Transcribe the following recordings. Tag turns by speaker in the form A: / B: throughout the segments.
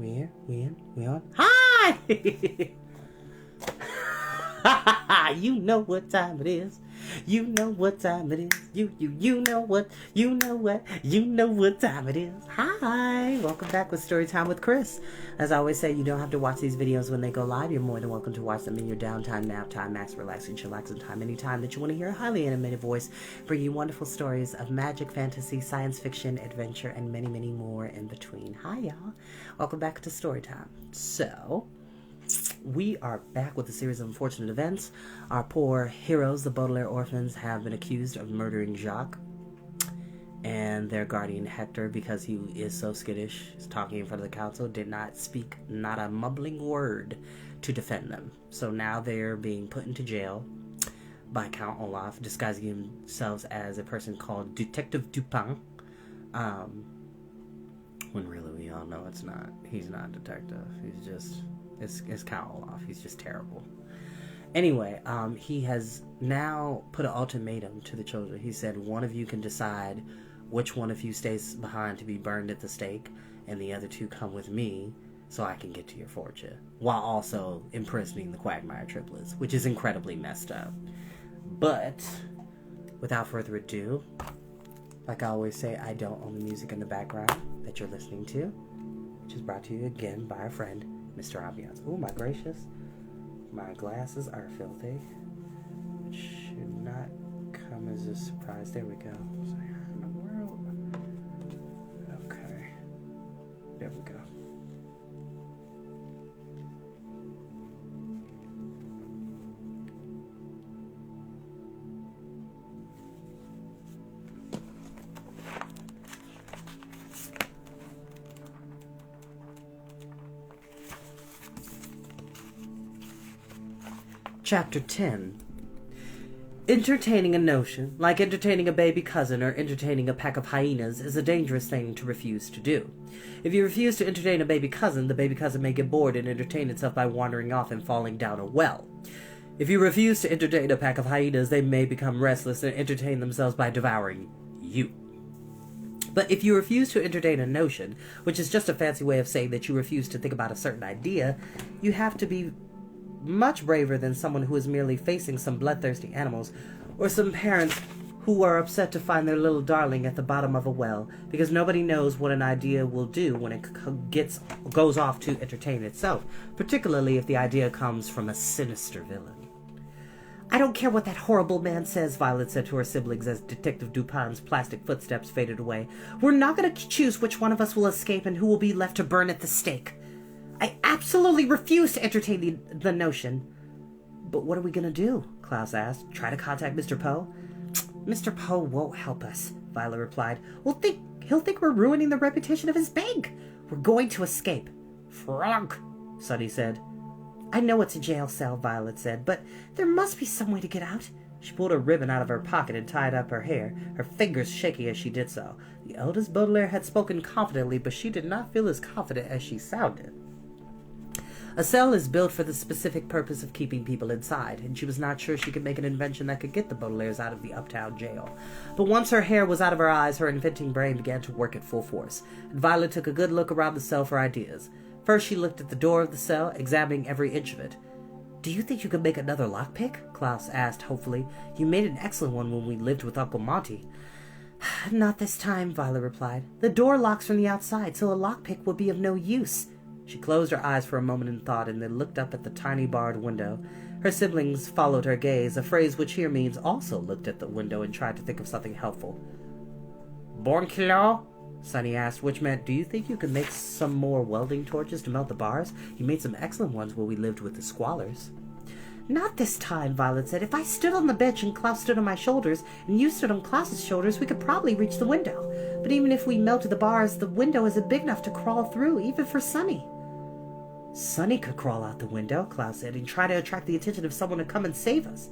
A: we here? We in? We on? Hi! You know what time it is. You know what time it is. You know what time it is. Hi! Welcome back with Storytime with Chris. As I always say, you don't have to watch these videos when they go live. You're more than welcome to watch them in your downtime, nap time, max relaxing, chillaxing time, anytime that you want to hear a highly animated voice bring you wonderful stories of magic, fantasy, science fiction, adventure, and many, many more in between. Hi, y'all. Welcome back to Storytime. So, we are back with a series of unfortunate events. Our poor heroes, the Baudelaire orphans, have been accused of murdering Jacques and their guardian Hector because he is so skittish. He's talking in front of the council, did not speak not a mumbling word to defend them. So now they're being put into jail by Count Olaf, disguising themselves as a person called Detective Dupin. When really we all know it's not. He's not a detective. He's just... It's Count Olaf. He's just terrible. Anyway, he has now put an ultimatum to the children. He said, one of you can decide which one of you stays behind to be burned at the stake, and the other two come with me so I can get to your fortune, while also imprisoning the Quagmire triplets, which is incredibly messed up. But, without further ado, like I always say, I don't own the music in the background that you're listening to, which is brought to you again by our friend, Mr. Ambiance. Oh my gracious. My glasses are filthy. It should not come as a surprise. There we go. So, how in the world? Okay. There we go. Chapter 10. Entertaining a notion, like entertaining a baby cousin or entertaining a pack of hyenas, is a dangerous thing to refuse to do. If you refuse to entertain a baby cousin, the baby cousin may get bored and entertain itself by wandering off and falling down a well. If you refuse to entertain a pack of hyenas, they may become restless and entertain themselves by devouring you. But if you refuse to entertain a notion, which is just a fancy way of saying that you refuse to think about a certain idea, you have to be much braver than someone who is merely facing some bloodthirsty animals, or some parents who are upset to find their little darling at the bottom of a well, because nobody knows what an idea will do when it goes off to entertain itself, particularly if the idea comes from a sinister villain. I don't care what that horrible man says, Violet said to her siblings as Detective Dupin's plastic footsteps faded away. We're not going to choose which one of us will escape and who will be left to burn at the stake. I absolutely refuse to entertain the notion. But what are we going to do? Klaus asked. Try to contact Mr. Poe? Mr. Poe won't help us, Violet replied. He'll think we're ruining the reputation of his bank. We're going to escape. Frank, Sunny said. I know it's a jail cell, Violet said, but there must be some way to get out. She pulled a ribbon out of her pocket and tied up her hair, her fingers shaking as she did so. The eldest Baudelaire had spoken confidently, but she did not feel as confident as she sounded. A cell is built for the specific purpose of keeping people inside, and she was not sure she could make an invention that could get the Baudelaires out of the uptown jail. But once her hair was out of her eyes, her inventing brain began to work at full force, and Violet took a good look around the cell for ideas. First, she looked at the door of the cell, examining every inch of it. Do you think you could make another lockpick? Klaus asked hopefully. You made an excellent one when we lived with Uncle Monty. Not this time, Violet replied. The door locks from the outside, so a lockpick would be of no use. She closed her eyes for a moment in thought and then looked up at the tiny barred window. Her siblings followed her gaze, a phrase which here means also looked at the window and tried to think of something helpful. Bon kilo? Sunny asked, which meant, do you think you could make some more welding torches to melt the bars? You made some excellent ones where we lived with the squalors. Not this time, Violet said. If I stood on the bench and Klaus stood on my shoulders, and you stood on Klaus's shoulders, we could probably reach the window. But even if we melted the bars, the window isn't big enough to crawl through, even for Sunny. Sunny could crawl out the window, Klaus said, and try to attract the attention of someone to come and save us.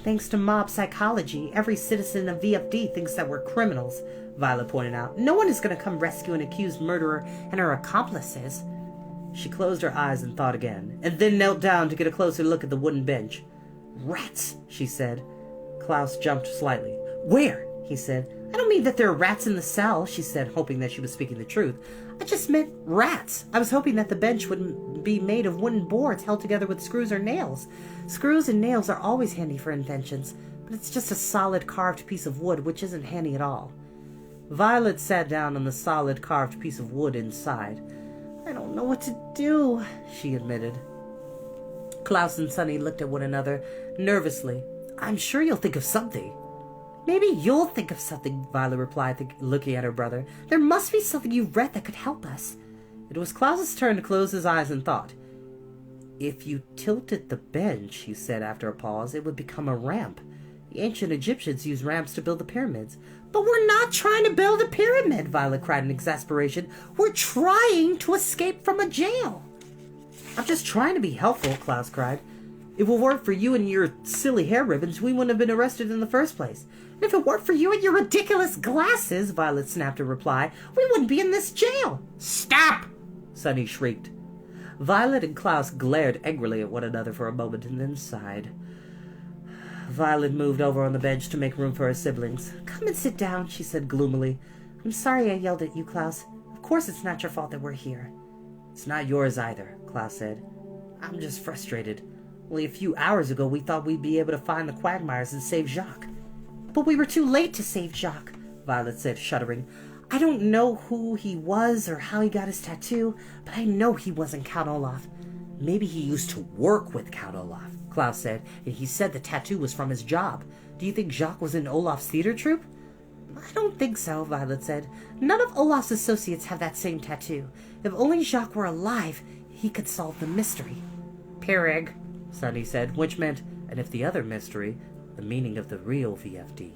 A: Thanks to mob psychology, every citizen of VFD thinks that we're criminals, Violet pointed out. No one is going to come rescue an accused murderer and her accomplices. She closed her eyes and thought again, and then knelt down to get a closer look at the wooden bench. Rats, she said. Klaus jumped slightly. Where? He said. I don't mean that there are rats in the cell, she said, hoping that she was speaking the truth. I just meant rats. I was hoping that the bench wouldn't be made of wooden boards held together with screws or nails. Screws and nails are always handy for inventions, but it's just a solid carved piece of wood, which isn't handy at all. Violet sat down on the solid carved piece of wood inside. I don't know what to do, she admitted. Klaus and Sunny looked at one another nervously. I'm sure you'll think of something. Maybe you'll think of something, Violet replied, looking at her brother. There must be something you've read that could help us. It was Klaus's turn to close his eyes and thought. If you tilted the bench, he said after a pause, it would become a ramp. The ancient Egyptians used ramps to build the pyramids. But we're not trying to build a pyramid, Violet cried in exasperation. We're trying to escape from a jail. I'm just trying to be helpful, Klaus cried. If it weren't for you and your silly hair ribbons, we wouldn't have been arrested in the first place. And if it weren't for you and your ridiculous glasses, Violet snapped in reply, we wouldn't be in this jail. Stop! Sunny shrieked. Violet and Klaus glared angrily at one another for a moment and then sighed. Violet moved over on the bench to make room for her siblings. Come and sit down, she said gloomily. I'm sorry I yelled at you, Klaus. Of course it's not your fault that we're here. It's not yours either, Klaus said. I'm just frustrated. Only a few hours ago we thought we'd be able to find the Quagmires and save Jacques. But we were too late to save Jacques, Violet said, shuddering. I don't know who he was or how he got his tattoo, but I know he wasn't Count Olaf. Maybe he used to work with Count Olaf, Klaus said, and he said the tattoo was from his job. Do you think Jacques was in Olaf's theater troupe? I don't think so, Violet said. None of Olaf's associates have that same tattoo. If only Jacques were alive, he could solve the mystery. Pyrrhig, Sunny said, which meant, and if the other mystery, the meaning of the real VFD.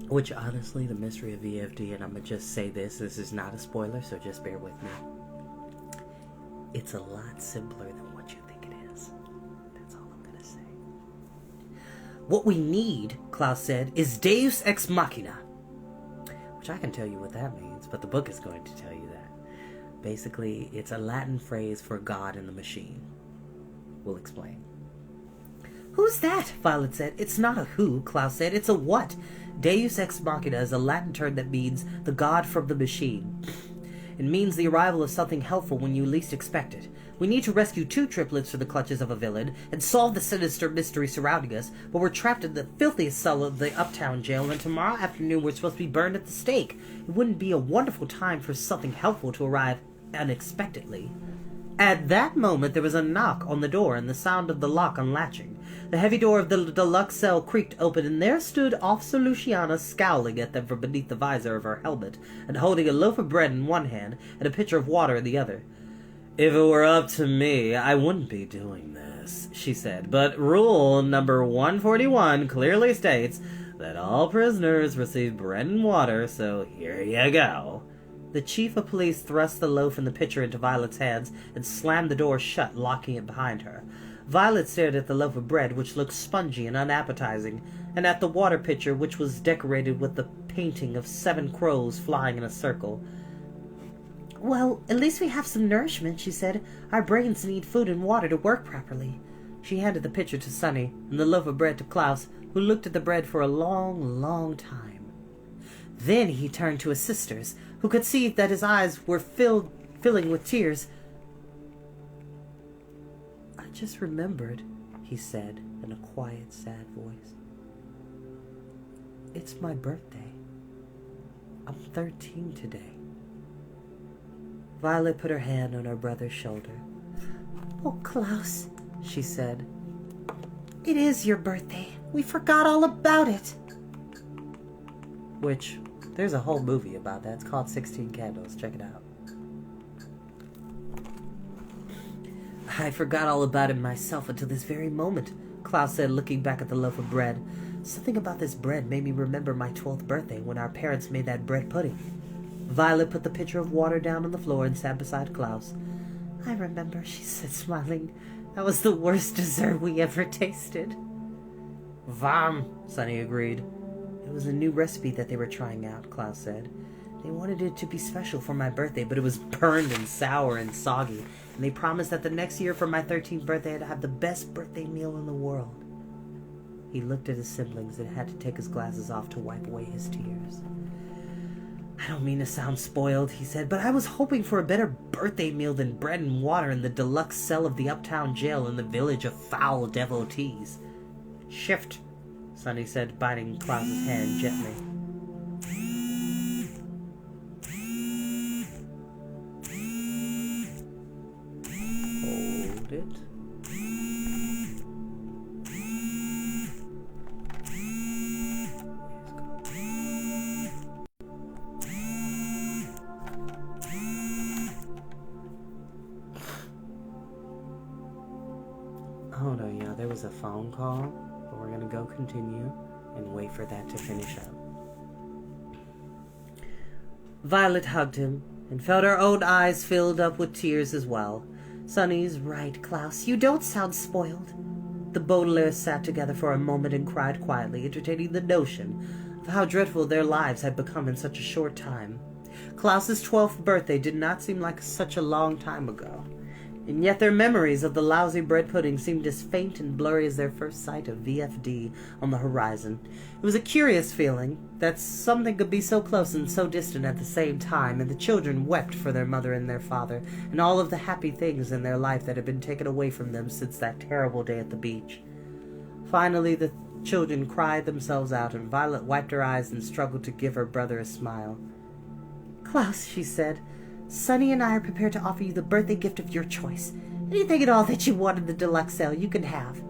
A: Which, honestly, the mystery of VFD, and I'm going to just say this is not a spoiler, so just bear with me. It's a lot simpler than what you think it is. That's all I'm going to say. What we need, Klaus said, is Deus Ex Machina. Which I can tell you what that means, but the book is going to tell you that. Basically, it's a Latin phrase for God in the machine. We'll explain. Who's that? Violet said. It's not a who, Klaus said. It's a what. Deus Ex Machina is a Latin term that means the God from the machine. It means the arrival of something helpful when you least expect it. We need to rescue 2 triplets from the clutches of a villain and solve the sinister mystery surrounding us, but we're trapped in the filthiest cell of the uptown jail, and tomorrow afternoon we're supposed to be burned at the stake. It wouldn't be a wonderful time for something helpful to arrive unexpectedly. At that moment there was a knock on the door and the sound of the lock unlatching. The heavy door of the deluxe cell creaked open, and there stood Officer Luciana scowling at them from beneath the visor of her helmet, and holding a loaf of bread in one hand and a pitcher of water in the other. If it were up to me, I wouldn't be doing this, she said, but rule number 141 clearly states that all prisoners receive bread and water, so here you go. The chief of police thrust the loaf and the pitcher into Violet's hands and slammed the door shut, locking it behind her. Violet stared at the loaf of bread, which looked spongy and unappetizing, and at the water pitcher, which was decorated with the painting of 7 crows flying in a circle. Well, at least we have some nourishment, she said. Our brains need food and water to work properly. She handed the pitcher to Sunny and the loaf of bread to Klaus, who looked at the bread for a long, long time. Then he turned to his sisters, who could see that his eyes were filling with tears. I just remembered, he said in a quiet, sad voice. It's my birthday. I'm 13 today. Violet put her hand on her brother's shoulder. Oh, Klaus, she said. It is your birthday. We forgot all about it. Which, there's a whole movie about that. It's called 16 Candles. Check it out. I forgot all about it myself until this very moment, Klaus said, looking back at the loaf of bread. Something about this bread made me remember my 12th birthday when our parents made that bread pudding. Violet put the pitcher of water down on the floor and sat beside Klaus. I remember, she said, smiling. That was the worst dessert we ever tasted. Vam, Sunny agreed. It was a new recipe that they were trying out, Klaus said. They wanted it to be special for my birthday, but it was burned and sour and soggy, and they promised that the next year for my 13th birthday I'd have the best birthday meal in the world. He looked at his siblings and had to take his glasses off to wipe away his tears. "I don't mean to sound spoiled," he said, "but I was hoping for a better birthday meal than bread and water in the deluxe cell of the uptown jail in the village of foul devotees." "Shift," Sonny said, biting Klaus's hand gently. Hold it. Hold on, yeah, there was a phone call, but we're gonna go continue and wait for that to finish up. Violet hugged him and felt her own eyes filled up with tears as well. "Sonny's right, Klaus. You don't sound spoiled." The Baudelaires sat together for a moment and cried quietly, entertaining the notion of how dreadful their lives had become in such a short time. Klaus's 12th birthday did not seem like such a long time ago, and yet their memories of the lousy bread pudding seemed as faint and blurry as their first sight of VFD on the horizon. It was a curious feeling that something could be so close and so distant at the same time, and the children wept for their mother and their father, and all of the happy things in their life that had been taken away from them since that terrible day at the beach. Finally, the children cried themselves out, and Violet wiped her eyes and struggled to give her brother a smile. "Klaus," she said, "Sonny and I are prepared to offer you the birthday gift of your choice. Anything at all that you want in the deluxe cell, you can have."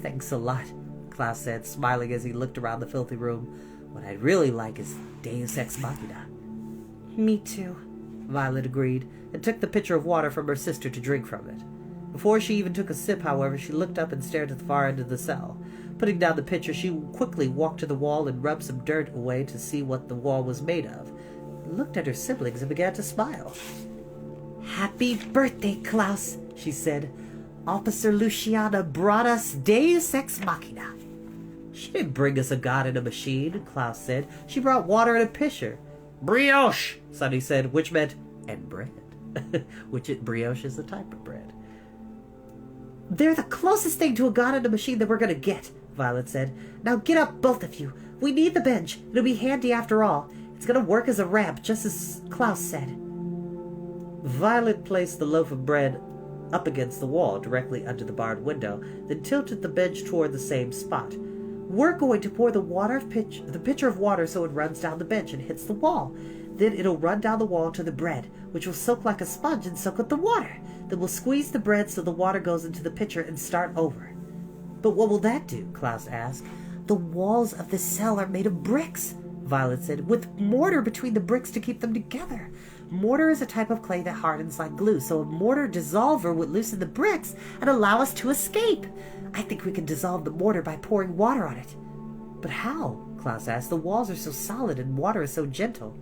A: "Thanks a lot," Klaus said, smiling as he looked around the filthy room. "What I'd really like is Deus Ex Machina." "Me too," Violet agreed, and took the pitcher of water from her sister to drink from it. Before she even took a sip, however, she looked up and stared at the far end of the cell. Putting down the pitcher, she quickly walked to the wall and rubbed some dirt away to see what the wall was made of. Looked at her siblings and began to smile. "Happy birthday, Klaus," she said. "Officer Luciana brought us Deus Ex Machina." "She didn't bring us a god in a machine," Klaus said. "She brought water in a pitcher." "Brioche," Sonny said, which meant, and bread. Brioche is a type of bread. "They're the closest thing to a god in a machine that we're going to get," Violet said. "Now get up, both of you. We need the bench. It'll be handy after all. It's going to work as a ramp, just as Klaus said." Violet placed the loaf of bread up against the wall, directly under the barred window, then tilted the bench toward the same spot. "We're going to pour the pitcher of water so it runs down the bench and hits the wall. Then it'll run down the wall to the bread, which will soak like a sponge and soak up the water. Then we'll squeeze the bread so the water goes into the pitcher and start over." "But what will that do?" Klaus asked. "The walls of the cell are made of bricks," Violet said, "with mortar between the bricks to keep them together. Mortar is a type of clay that hardens like glue, so a mortar dissolver would loosen the bricks and allow us to escape. I think we can dissolve the mortar by pouring water on it." "But how?" Klaus asked. "The walls are so solid and water is so gentle."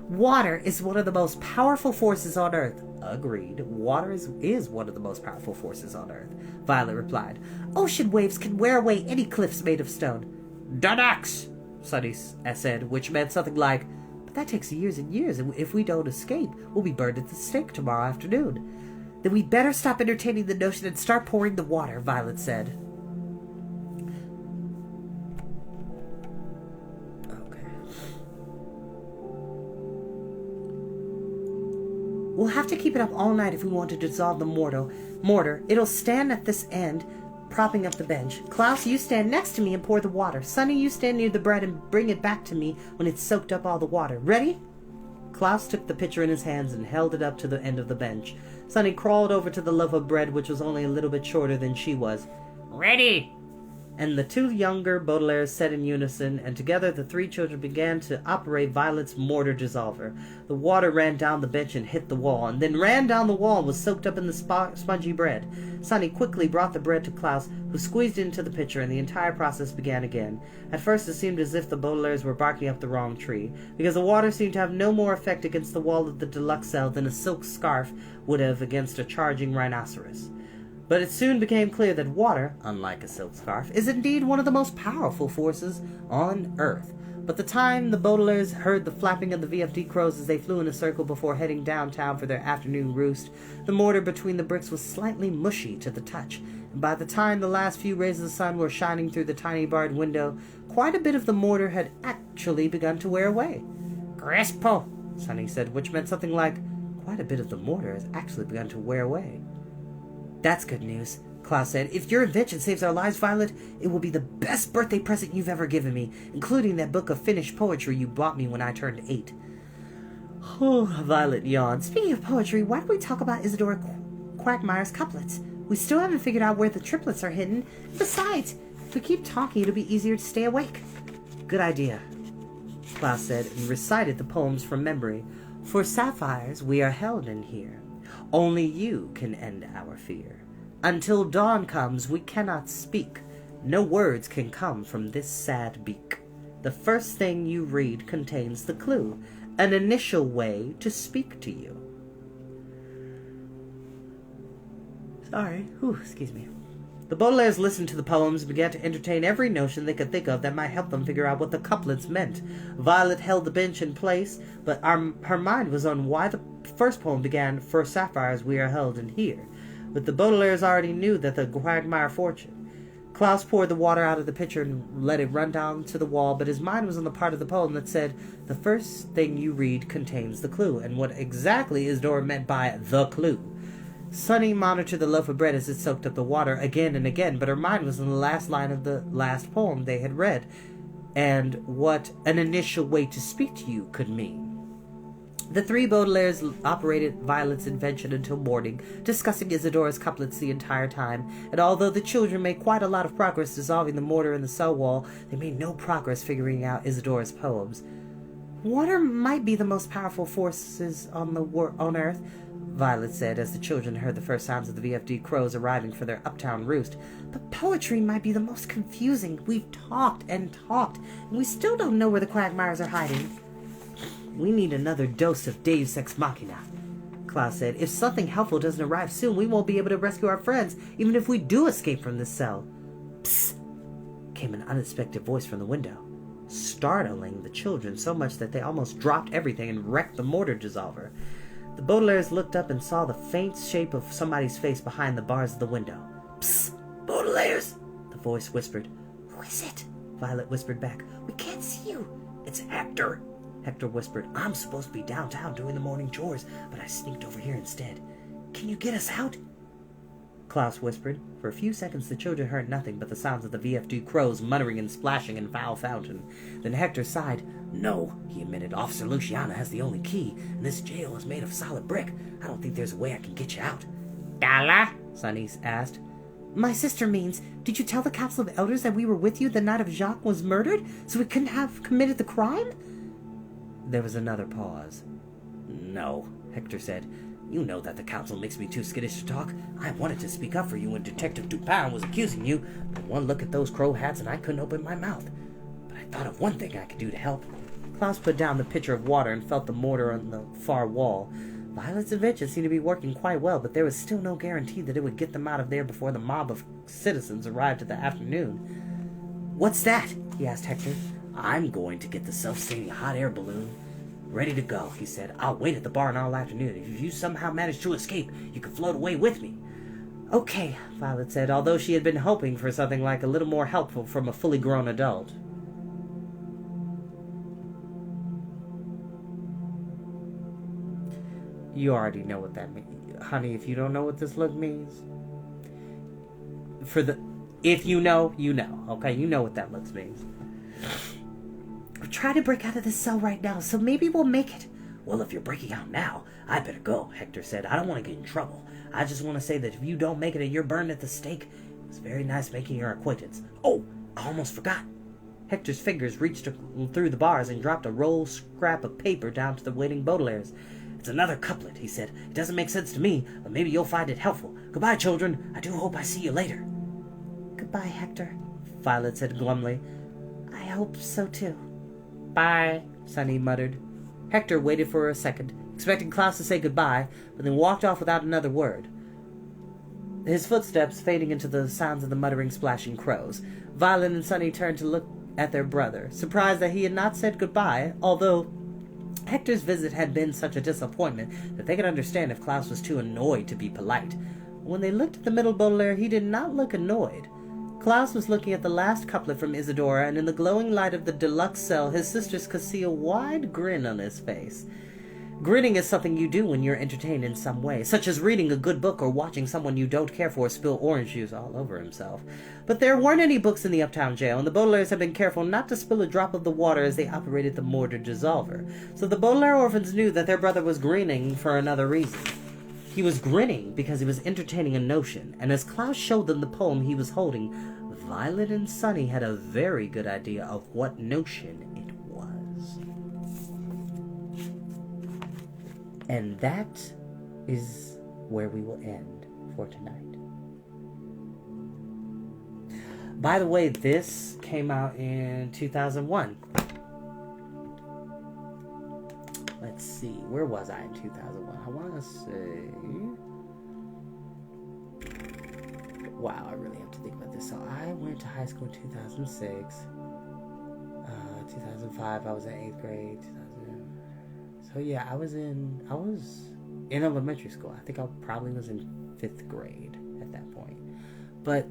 A: "Water is one of the most powerful forces on Earth." "Agreed. Water is one of the most powerful forces on Earth," Violet replied. "Ocean waves can wear away any cliffs made of stone." "Dadax," Sonny said, which meant something like, "But that takes years and years, and if we don't escape, we'll be burned at the stake tomorrow afternoon." "Then we'd better stop entertaining the notion and start pouring the water," Violet said. Okay. "We'll have to keep it up all night if we want to dissolve the mortar. It'll stand at this end, propping up the bench. Klaus, you stand next to me and pour the water. Sonny, you stand near the bread and bring it back to me when it's soaked up all the water. Ready?" Klaus took the pitcher in his hands and held it up to the end of the bench. Sonny crawled over to the loaf of bread, which was only a little bit shorter than she was. "Ready!" And the two younger Baudelaires said in unison, and together the three children began to operate Violet's mortar dissolver. The water ran down the bench and hit the wall, and then ran down the wall and was soaked up in the spongy bread. Sonny quickly brought the bread to Klaus, who squeezed it into the pitcher, and the entire process began again. At first it seemed as if the Baudelaires were barking up the wrong tree, because the water seemed to have no more effect against the wall of the deluxe cell than a silk scarf would have against a charging rhinoceros. But it soon became clear that water, unlike a silk scarf, is indeed one of the most powerful forces on Earth. By the time the Baudelaires heard the flapping of the VFD crows as they flew in a circle before heading downtown for their afternoon roost, the mortar between the bricks was slightly mushy to the touch, and by the time the last few rays of the sun were shining through the tiny barred window, quite a bit of the mortar had actually begun to wear away. "Crispo," Sonny said, which meant something like, "Quite a bit of the mortar has actually begun to wear away." "That's good news," Klaus said. "If your invention saves our lives, Violet, it will be the best birthday present you've ever given me, including that book of finished poetry you bought me when I turned 8. Oh, Violet yawned. "Speaking of poetry, why don't we talk about Isadora Quagmire's couplets? We still haven't figured out where the triplets are hidden. Besides, if we keep talking, it'll be easier to stay awake." "Good idea," Klaus said, and recited the poems from memory. "For sapphires we are held in here. Only you can end our fear. Until dawn comes we cannot speak. No words can come from this sad beak. The first thing you read contains the clue, an initial way to speak to you." Sorry. Excuse me. The Baudelaires listened to the poems and began to entertain every notion they could think of that might help them figure out what the couplets meant. Violet held the bench in place, but her mind was on why the first poem began, "For sapphires we are held in here." But the Baudelaires already knew that the Quagmire fortune. Klaus poured the water out of the pitcher and let it run down to the wall, but his mind was on the part of the poem that said, "The first thing you read contains the clue," and what exactly Isadora meant by the clue. Sonny monitored the loaf of bread as it soaked up the water again and again, but her mind was on the last line of the last poem they had read, and what an initial way to speak to you could mean. The three Baudelaires operated Violet's invention until morning, discussing Isadora's couplets the entire time, and although the children made quite a lot of progress dissolving the mortar in the cell wall, they made no progress figuring out Isadora's poems. "Water might be the most powerful forces on Earth," Violet said as the children heard the first sounds of the VFD crows arriving for their uptown roost. "But poetry might be the most confusing. We've talked and talked, and we still don't know where the Quagmires are hiding." "We need another dose of Deus Ex Machina," Klaus said. "If something helpful doesn't arrive soon, we won't be able to rescue our friends, even if we do escape from this cell." "Psst!" came an unexpected voice from the window, startling the children so much that they almost dropped everything and wrecked the mortar dissolver. The Baudelaires looked up and saw the faint shape of somebody's face behind the bars of the window. "Psst! Baudelaires!" the voice whispered. "Who is it?" Violet whispered back. "We can't see you." "It's Hector," Hector whispered. "I'm supposed to be downtown doing the morning chores, but I sneaked over here instead. Can you get us out?" Klaus whispered. For a few seconds the children heard nothing but the sounds of the VFD crows muttering and splashing in Foul Fountain. Then Hector sighed. "No," he admitted. "Officer Luciana has the only key, and this jail is made of solid brick. I don't think there's a way I can get you out." "Dala?" Sonny asked. "My sister means, did you tell the Council of Elders that we were with you the night of Jacques was murdered, so we couldn't have committed the crime?" There was another pause. "No," Hector said. "You know that the council makes me too skittish to talk. I wanted to speak up for you when Detective Dupin was accusing you, but one look at those crow hats and I couldn't open my mouth. But I thought of one thing I could do to help." Klaus put down the pitcher of water and felt the mortar on the far wall. Violet's invention seemed to be working quite well, but there was still no guarantee that it would get them out of there before the mob of citizens arrived in the afternoon. "What's that?" he asked Hector. "I'm going to get the self-sustaining hot air balloon ready to go," he said. "I'll wait at the barn all afternoon. If you somehow manage to escape, you can float away with me." "Okay," Violet said, although she had been hoping for something like a little more helpful from a fully grown adult. You already know what that means. Honey, if you don't know what this look means, if you know, you know. Okay, you know what that looks means. "We're trying to break out of this cell right now, so maybe we'll make it." "Well, if you're breaking out now, I better go," Hector said. "I don't want to get in trouble. I just want to say that if you don't make it and you're burned at the stake, it was very nice making your acquaintance. Oh, I almost forgot." Hector's fingers reached through the bars and dropped a roll scrap of paper down to the waiting Baudelaires. "It's another couplet," he said. "It doesn't make sense to me, but maybe you'll find it helpful. Goodbye, children. I do hope I see you later." "Goodbye, Hector," Violet said glumly. "I hope so, too." "Bye," Sonny muttered. Hector waited for a second, expecting Klaus to say goodbye, but then walked off without another word, his footsteps fading into the sounds of the muttering, splashing crows. Violet and Sonny turned to look at their brother, surprised that he had not said goodbye, although Hector's visit had been such a disappointment that they could understand if Klaus was too annoyed to be polite. when they looked at the middle Baudelaire, he did not look annoyed. Klaus was looking at the last couplet from Isadora, and in the glowing light of the deluxe cell, his sisters could see a wide grin on his face. Grinning is something you do when you're entertained in some way, such as reading a good book or watching someone you don't care for spill orange juice all over himself. But there weren't any books in the uptown jail, and the Baudelaires had been careful not to spill a drop of the water as they operated the mortar dissolver. So the Baudelaire orphans knew that their brother was grinning for another reason. He was grinning because he was entertaining a notion, and as Klaus showed them the poem he was holding, Violet and Sunny had a very good idea of what notion it was. And that is where we will end for tonight. By the way, this came out in 2001. Let's see, where was I in 2001? I want to say... Wow, I really have to think about this. So I went to high school in 2006. 2005, I was in 8th grade. So yeah, I was in elementary school. I think I probably was in 5th grade at that point. But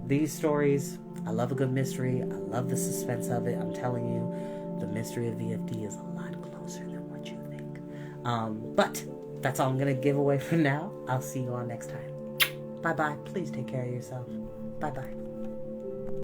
A: these stories, I love a good mystery. I love the suspense of it. I'm telling you, the mystery of VFD is a lot closer than what you think. But that's all I'm going to give away for now. I'll see you all next time. Bye-bye. Please take care of yourself. Bye-bye.